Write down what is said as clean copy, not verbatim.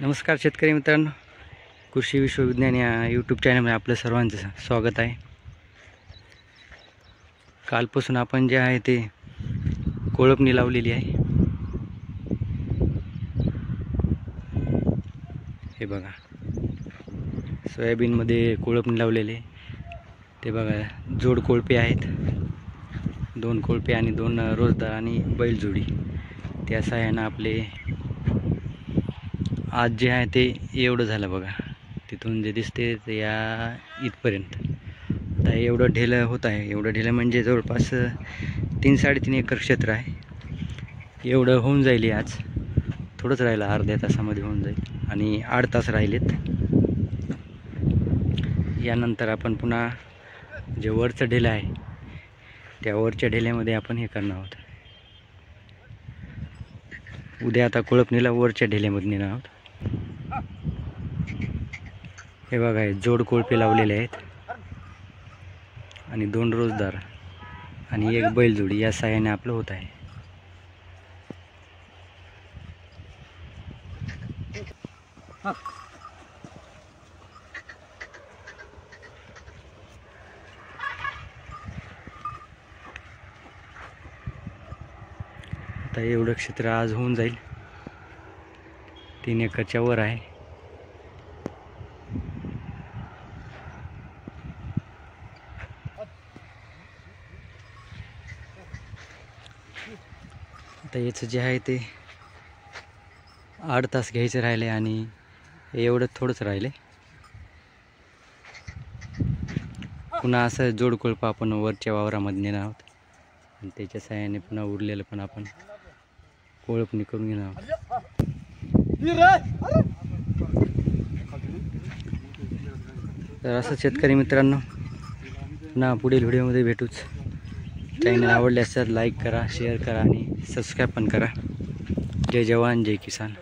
नमस्कार शेतकरी मित्रांनो, कृषी विश्वविज्ञान या यूट्यूब चॅनलमध्ये आपलं सर्वांचं स्वागत आहे। कालपासून आपण जे आहे ते कोळपणी लावलेली आहे। हे बघा, सोयाबीनमध्ये कोळपणी लावलेले ते बघा, जोड कोळपे आहेत, 2 कोळपे आणि 2 रोजदार आणि बैलजोडी। त्या साहाय्यानं आपले आज जे आहे ते एवढं झालं बघा, तिथून जे दिसते ते या इथपर्यंत आता एवढं ढेलं होत आहे। एवढं ढेलं म्हणजे जवळपास 3-3.5 एकर क्षेत्र आहे। एवढं होऊन जाईल आज, थोडंच राहिलं, अर्ध्या तासामध्ये होऊन जाईल आणि 8 तास राहिलेत। यानंतर आपण पुन्हा जे वरचं ढेलं आहे त्या वरच्या ढेल्यामध्ये आपण हे करणार आहोत। उद्या आता कोळपणीला वरच्या ढेल्यामध्ये नेणार आहोत। हे बघा, हे जोड कोळपे लावलेले आहेत आणि 2 रोजदार आणि 1 बैलजोडी या साहाय्याने आपलं होत आहे। आता एवढं क्षेत्र आज होऊन जाईल, 3 एकरच्या वर आहे। आता याचं जे आहे ते 8 तास घ्यायचं राहिले आणि एवढं थोडंच राहिले। पुन्हा असं जोड कोळपा आपण वरच्या वावरामध्ये नेणार आहोत आणि त्याच्या साहाय्याने पुन्हा उरलेलं पण आपण कोळपणी करून घेणार आहोत। तर असं शेतकरी मित्रांनो, पुन्हा पुढील व्हिडिओमध्ये भेटूच। चॅनल आवडल्यास लाईक करा, शेअर करा आणि सबस्क्राईब पण करा। जय जवान जय किसान।